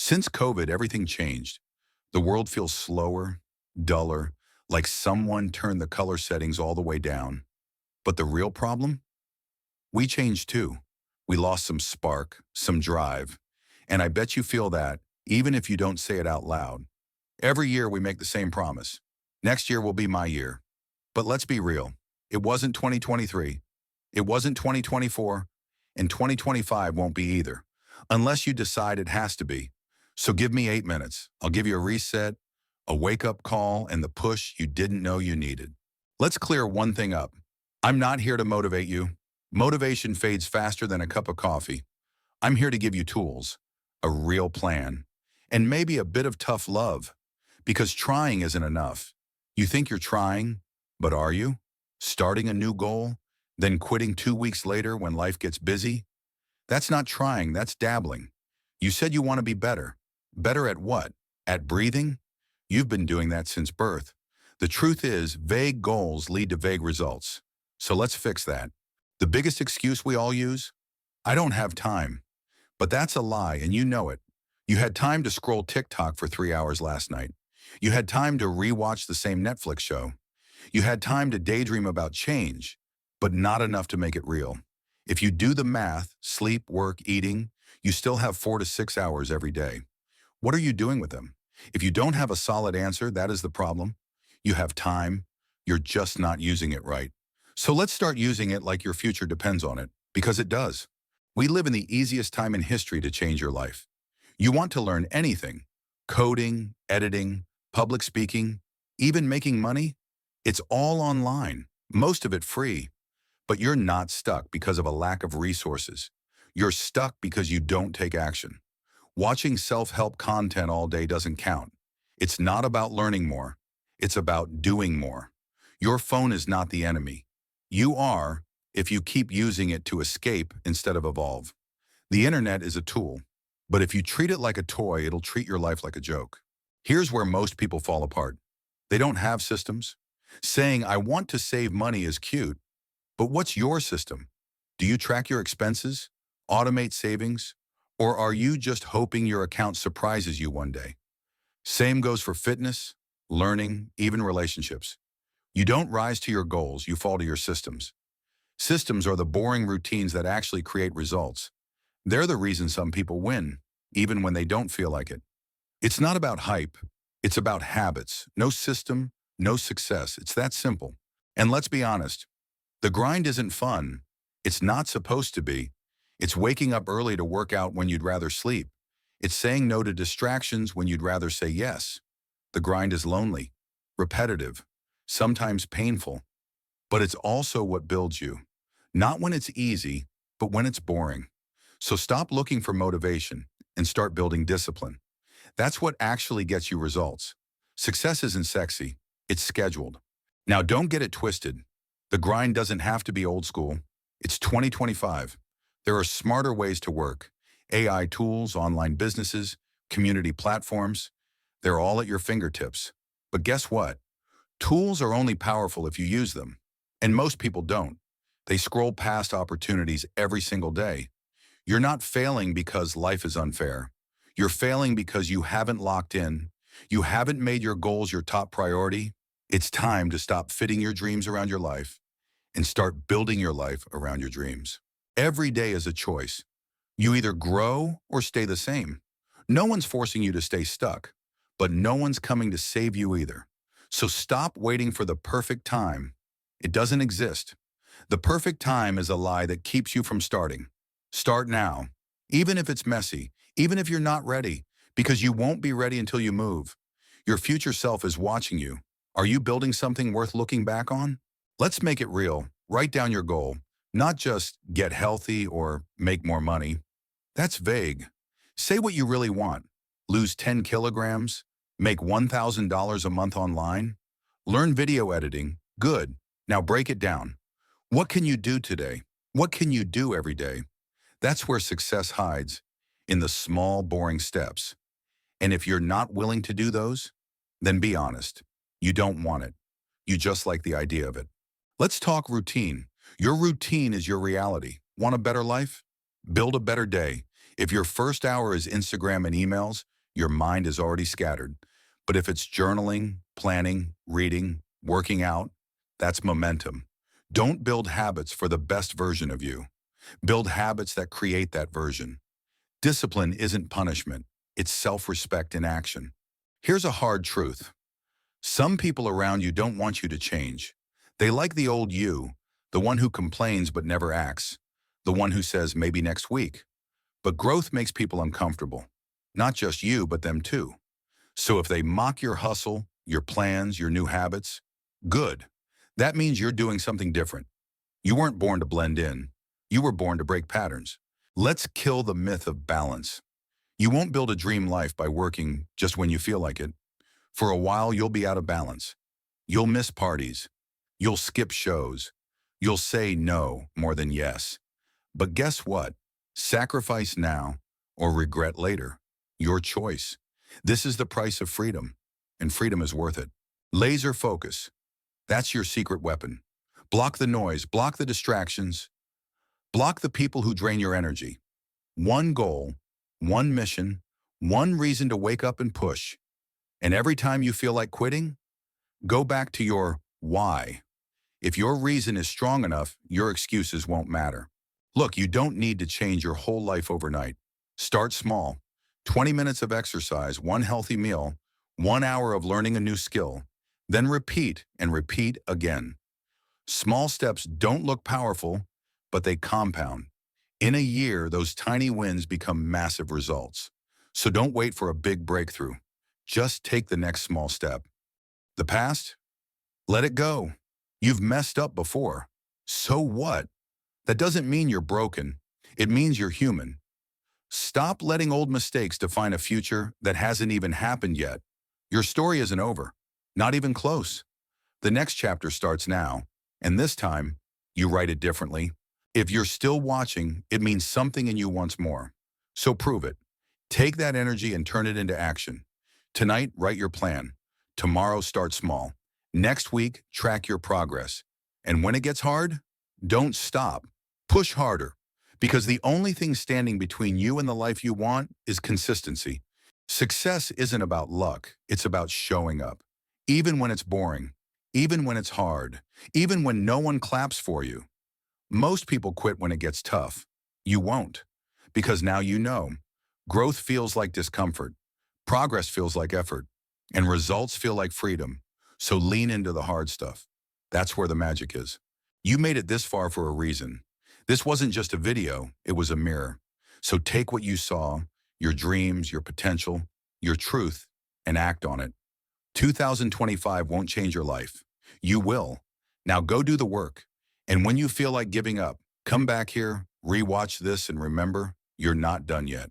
Since COVID, everything changed. The world feels slower, duller, like someone turned the color settings all the way down. But the real problem? We changed too. We lost some spark, some drive. And I bet you feel that, even if you don't say it out loud. Every year we make the same promise. Next year will be my year. But let's be real. It wasn't 2023. It wasn't 2024. And 2025 won't be either. Unless you decide it has to be. So give me 8 minutes. I'll give you a reset, a wake-up call, and the push you didn't know you needed. Let's clear one thing up. I'm not here to motivate you. Motivation fades faster than a cup of coffee. I'm here to give you tools, a real plan, and maybe a bit of tough love. Because trying isn't enough. You think you're trying, but are you? Starting a new goal, then quitting 2 weeks later when life gets busy? That's not trying, that's dabbling. You said you want to be better. Better at what? At breathing? You've been doing that since birth. The truth is, vague goals lead to vague results. So let's fix that. The biggest excuse we all use? I don't have time. But that's a lie, and you know it. You had time to scroll TikTok for 3 hours last night. You had time to rewatch the same Netflix show. You had time to daydream about change, but not enough to make it real. If you do the math, sleep, work, eating, you still have 4 to 6 hours every day. What are you doing with them? If you don't have a solid answer, that is the problem. You have time. You're just not using it right. So let's start using it like your future depends on it, because it does. We live in the easiest time in history to change your life. You want to learn anything, coding, editing, public speaking, even making money? It's all online, most of it free. But you're not stuck because of a lack of resources. You're stuck because you don't take action. Watching self-help content all day doesn't count. It's not about learning more. It's about doing more. Your phone is not the enemy. You are, if you keep using it to escape instead of evolve. The internet is a tool, but if you treat it like a toy, it'll treat your life like a joke. Here's where most people fall apart. They don't have systems. Saying, I want to save money is cute, but what's your system? Do you track your expenses, automate savings, or are you just hoping your account surprises you one day? Same goes for fitness, learning, even relationships. You don't rise to your goals, you fall to your systems. Systems are the boring routines that actually create results. They're the reason some people win, even when they don't feel like it. It's not about hype. It's about habits. No system, no success. It's that simple. And let's be honest, the grind isn't fun. It's not supposed to be. It's waking up early to work out when you'd rather sleep. It's saying no to distractions when you'd rather say yes. The grind is lonely, repetitive, sometimes painful, but it's also what builds you. Not when it's easy, but when it's boring. So stop looking for motivation and start building discipline. That's what actually gets you results. Success isn't sexy, it's scheduled. Now don't get it twisted. The grind doesn't have to be old school. It's 2025. There are smarter ways to work. AI tools, online businesses, community platforms. They're all at your fingertips. But guess what? Tools are only powerful if you use them. And most people don't. They scroll past opportunities every single day. You're not failing because life is unfair. You're failing because you haven't locked in. You haven't made your goals your top priority. It's time to stop fitting your dreams around your life and start building your life around your dreams. Every day is a choice. You either grow or stay the same. No one's forcing you to stay stuck, but no one's coming to save you either. So stop waiting for the perfect time. It doesn't exist. The perfect time is a lie that keeps you from starting. Start now, even if it's messy, even if you're not ready, because you won't be ready until you move. Your future self is watching you. Are you building something worth looking back on? Let's make it real. Write down your goal, not just get healthy or make more money. That's vague. Say what you really want. Lose 10 kilograms, make $1,000 a month online, learn video editing. Good. Now break it down. What can you do today? What can you do every day? That's where success hides, in the small, boring steps. And if you're not willing to do those, then be honest. You don't want it. You just like the idea of it. Let's talk routine. Your routine is your reality. Want a better life? Build a better day. If your first hour is Instagram and emails, your mind is already scattered. But if it's journaling, planning, reading, working out, that's momentum. Don't build habits for the best version of you. Build habits that create that version. Discipline isn't punishment. It's self-respect in action. Here's a hard truth. Some people around you don't want you to change. They like the old you, the one who complains but never acts, the one who says maybe next week. But growth makes people uncomfortable. Not just you, but them too. So if they mock your hustle, your plans, your new habits, good. That means you're doing something different. You weren't born to blend in. You were born to break patterns. Let's kill the myth of balance. You won't build a dream life by working just when you feel like it. For a while, you'll be out of balance. You'll miss parties. You'll skip shows. You'll say no more than yes. But guess what? Sacrifice now or regret later. Your choice. This is the price of freedom, and freedom is worth it. Laser focus. That's your secret weapon. Block the noise, block the distractions, block the people who drain your energy. One goal, one mission, one reason to wake up and push. And every time you feel like quitting, go back to your why. If your reason is strong enough, your excuses won't matter. Look, you don't need to change your whole life overnight. Start small. 20 minutes of exercise, one healthy meal, 1 hour of learning a new skill. Then repeat and repeat again. Small steps don't look powerful, but they compound. In a year, those tiny wins become massive results. So don't wait for a big breakthrough. Just take the next small step. The past? Let it go. You've messed up before. So what? That doesn't mean you're broken. It means you're human. Stop letting old mistakes define a future that hasn't even happened yet. Your story isn't over. Not even close. The next chapter starts now, and this time, you write it differently. If you're still watching, it means something in you wants more. So prove it. Take that energy and turn it into action. Tonight, write your plan. Tomorrow, start small. Next week, track your progress. And when it gets hard, don't stop. Push harder. Because the only thing standing between you and the life you want is consistency. Success isn't about luck. It's about showing up. Even when it's boring. Even when it's hard. Even when no one claps for you. Most people quit when it gets tough. You won't. Because now you know. Growth feels like discomfort. Progress feels like effort. And results feel like freedom. So lean into the hard stuff. That's where the magic is. You made it this far for a reason. This wasn't just a video, it was a mirror. So take what you saw, your dreams, your potential, your truth, and act on it. 2025 won't change your life. You will. Now go do the work. And when you feel like giving up, come back here, rewatch this, and remember, you're not done yet.